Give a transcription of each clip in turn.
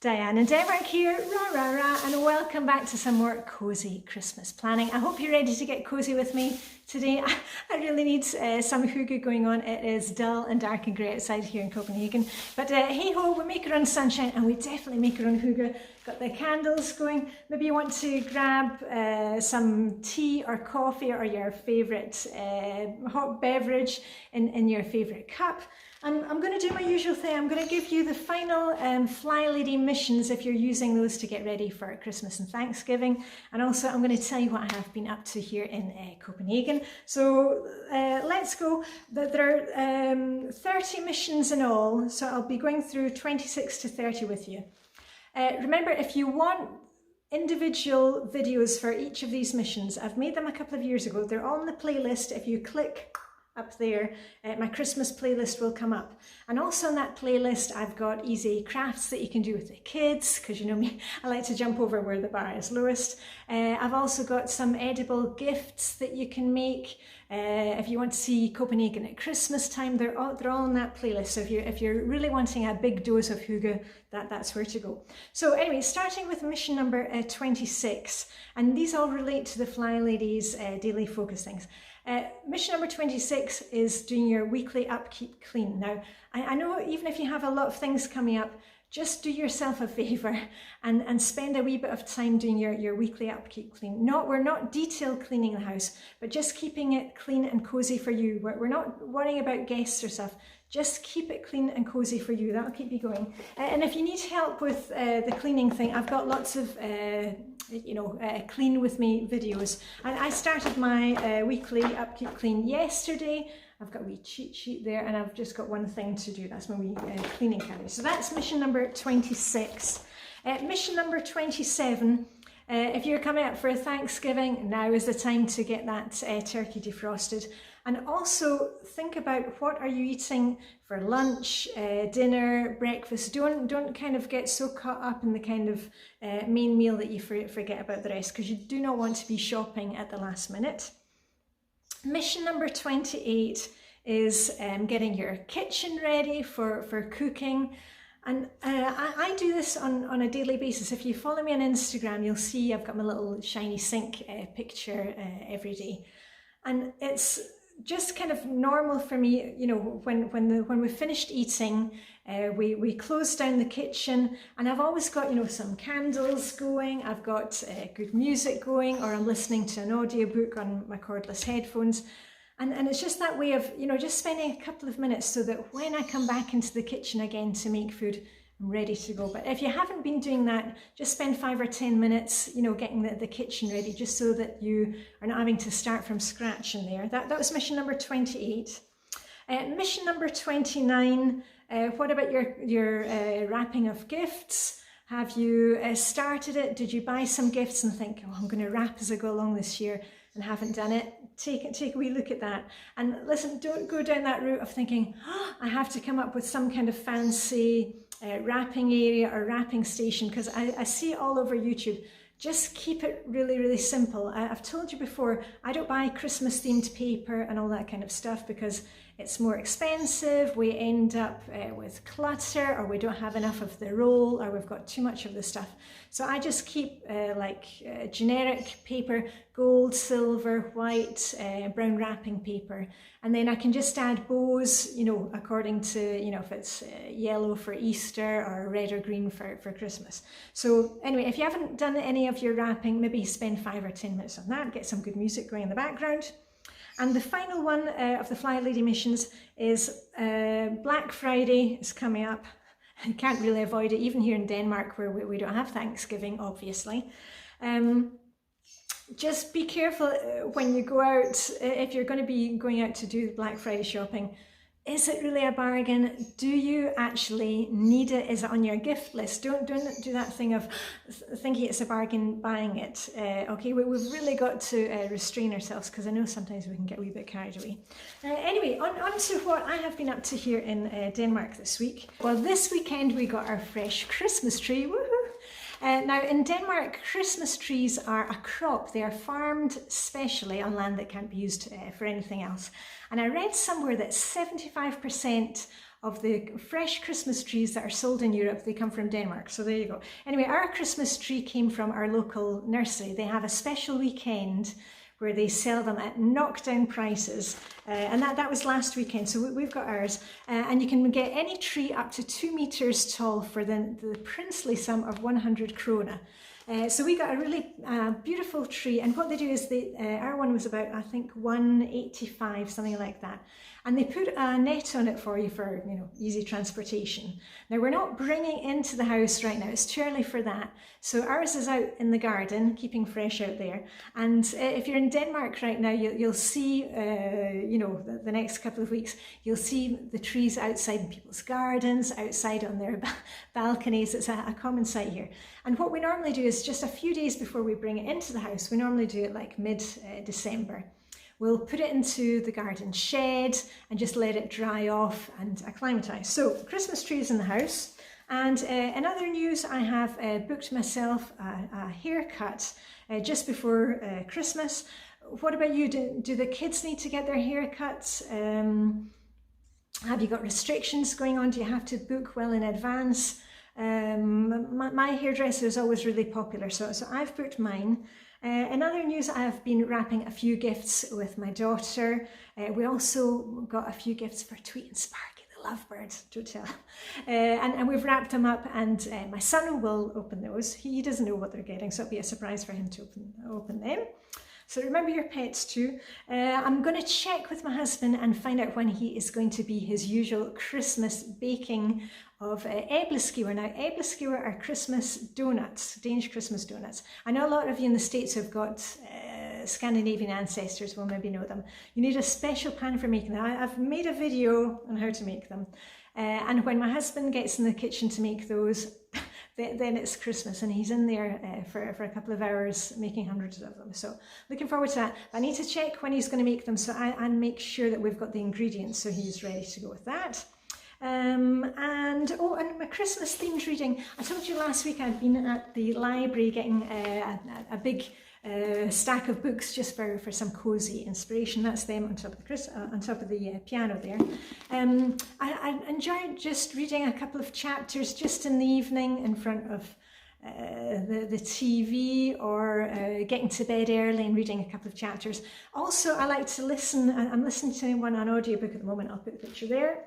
Diane and Denmark here, rah rah rah, and welcome back to some more cosy Christmas planning. I hope you're ready to get cosy with me today. I really need some hygge going on. It is dull and dark and grey outside here in Copenhagen, but hey ho, we make our own sunshine and we definitely make our own hygge. Got the candles going. Maybe you want to grab some tea or coffee or your favourite hot beverage in your favourite cup. I'm going to do my usual thing. I'm going to give you the final Flylady Missions if you're using those to get ready for Christmas and Thanksgiving. And also I'm going to tell you what I have been up to here in Copenhagen. So let's go. There are 30 missions in all, so I'll be going through 26 to 30 with you. Remember, if you want individual videos for each of these missions, I've made them a couple of years ago. They're on the playlist. If you click up there, my Christmas playlist will come up. And also on that playlist, I've got easy crafts that you can do with the kids, because you know me, I like to jump over where the bar is lowest. I've also got some edible gifts that you can make. If you want to see Copenhagen at Christmas time, they're all on that playlist. So if you're really wanting a big dose of hygge, that's where to go. So anyway, starting with mission number 26, and these all relate to the Flylady's daily focus things. Mission number 26 is doing your weekly upkeep clean. Now, I know even if you have a lot of things coming up, just do yourself a favour and spend a wee bit of time doing your weekly upkeep clean. We're not detail cleaning the house, but just keeping it clean and cosy for you. We're not worrying about guests or stuff. Just keep it clean and cosy for you. That'll keep you going. And if you need help with the cleaning thing, I've got lots of clean with me videos. And I started my weekly upkeep clean yesterday. I've got a wee cheat sheet there, and I've just got one thing to do. That's my wee cleaning calendar. So that's mission number 26. Mission number 27. If you're coming up for Thanksgiving, now is the time to get that turkey defrosted. And also think about what are you eating for lunch, dinner, breakfast. Don't kind of get so caught up in the kind of main meal that you forget about the rest, because you do not want to be shopping at the last minute. Mission number 28 is getting your kitchen ready for cooking. And I do this on a daily basis. If you follow me on Instagram, you'll see I've got my little shiny sink picture every day. And it's just kind of normal for me, you know, when we've finished eating, we close down the kitchen, and I've always got, you know, some candles going, I've got good music going, or I'm listening to an audiobook on my cordless headphones. And it's just that way of, you know, just spending a couple of minutes so that when I come back into the kitchen again to make food, I'm ready to go. But if you haven't been doing that, just spend 5 or 10 minutes, you know, getting the kitchen ready, just so that you are not having to start from scratch in there. That was mission number 28. Mission number 29, what about your wrapping of gifts? Have you started it? Did you buy some gifts and think, oh, I'm going to wrap as I go along this year, and haven't done it? Take a wee look at that. And listen, don't go down that route of thinking, oh, I have to come up with some kind of fancy wrapping area or wrapping station, because I see it all over YouTube. Just keep it really, really simple. I've told you before, I don't buy Christmas themed paper and all that kind of stuff because it's more expensive. We end up with clutter, or we don't have enough of the roll, or we've got too much of the stuff. So I just keep generic paper, gold, silver, white, brown wrapping paper. And then I can just add bows, you know, according to, you know, if it's yellow for Easter or red or green for Christmas. So anyway, if you haven't done any of your wrapping, maybe spend 5 or 10 minutes on that, get some good music going in the background. And the final one of the Flylady Missions is Black Friday is coming up. You can't really avoid it, even here in Denmark, where we don't have Thanksgiving, obviously. Just be careful when you go out, if you're going to be going out to do Black Friday shopping. Is it really a bargain? Do you actually need it? Is it on your gift list? Don't do that thing of thinking it's a bargain, buying it. Okay, we've really got to restrain ourselves, because I know sometimes we can get a wee bit carried away. Anyway, on to what I have been up to here in Denmark this week. Well, this weekend we got our fresh Christmas tree. Woohoo! Now in Denmark, Christmas trees are a crop. They are farmed specially on land that can't be used for anything else. And I read somewhere that 75% of the fresh Christmas trees that are sold in Europe. They come from Denmark, so there you go. Anyway, our Christmas tree came from our local nursery. They have a special weekend where they sell them at knockdown prices, and that was last weekend, so we've got ours, and you can get any tree up to 2 meters tall for the princely sum of 100 krona. So we got a really beautiful tree, and what they do is our one was about, I think, 185, something like that, and they put a net on it for you for, you know, easy transportation. Now we're not bringing into the house right now, it's too early for that, so ours is out in the garden, keeping fresh out there. And if you're in Denmark right now, you'll see, you know, the next couple of weeks, you'll see the trees outside in people's gardens, outside on their balconies. It's a common sight here. And what we normally do is just a few days before we bring it into the house, we normally do it like mid-December. We'll put it into the garden shed and just let it dry off and acclimatise. So the Christmas tree is in the house. And in other news, I have booked myself a haircut just before Christmas. What about you? Do the kids need to get their haircuts? Have you got restrictions going on? Do you have to book well in advance? My hairdresser is always really popular, so I've booked mine. In other news, I have been wrapping a few gifts with my daughter. We also got a few gifts for Tweet and Sparky, the lovebirds, don't tell. And we've wrapped them up, and my son will open those. He doesn't know what they're getting, so it'll be a surprise for him to open them. So remember your pets too. I'm going to check with my husband and find out when he is going to be his usual Christmas baking of æbleskiver. Now, æbleskiver are Christmas donuts, Danish Christmas donuts. I know a lot of you in the States have got Scandinavian ancestors, will maybe know them. You need a special pan for making them. I've made a video on how to make them. And when my husband gets in the kitchen to make those, then it's Christmas, and he's in there for a couple of hours making hundreds of them. So looking forward to that. But I need to check when he's going to make them, so I make sure that we've got the ingredients so he's ready to go with that. And my Christmas themed reading. I told you last week I'd been at the library getting a big stack of books just for some cozy inspiration. That's them on top of the piano there. I enjoyed just reading a couple of chapters just in the evening in front of the TV, or getting to bed early and reading a couple of chapters. Also, I like to listen. I'm listening to one on audiobook at the moment. I'll put the picture there.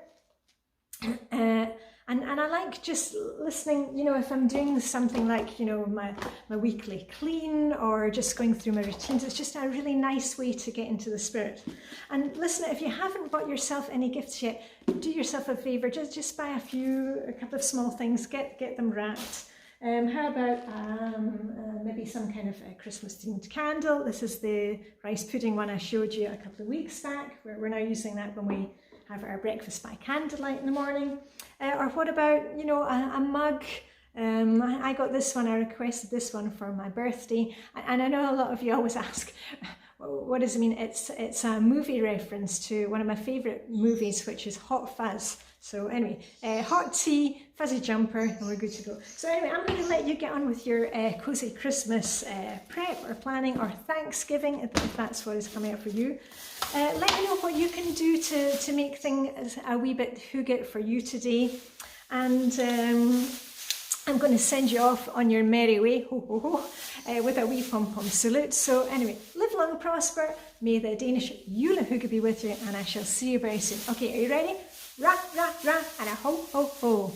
And I like just listening, you know, if I'm doing something like, you know, my weekly clean, or just going through my routines. It's just a really nice way to get into the spirit. And listen, if you haven't bought yourself any gifts yet, do yourself a favour, just buy a couple of small things, get them wrapped. How about maybe some kind of a Christmas themed candle? This is the rice pudding one I showed you a couple of weeks back. We're now using that when we have our breakfast by candlelight in the morning. Or what about, you know, a mug? I got this one, I requested this one for my birthday. And I know a lot of you always ask, what does it mean? It's a movie reference to one of my favourite movies, which is Hot Fuzz. So anyway, hot tea, fuzzy jumper, and we're good to go. So anyway, I'm going to let you get on with your cozy Christmas prep or planning, or Thanksgiving, if that's what is coming up for you. Let me know what you can do to make things a wee bit Hygge for you today. And I'm going to send you off on your merry way, ho ho ho, with a wee pom-pom salute. So anyway, live long, prosper. May the Danish Hygge be with you, and I shall see you very soon. Okay, are you ready? Ra, ra, ra, and a ho, ho, ho.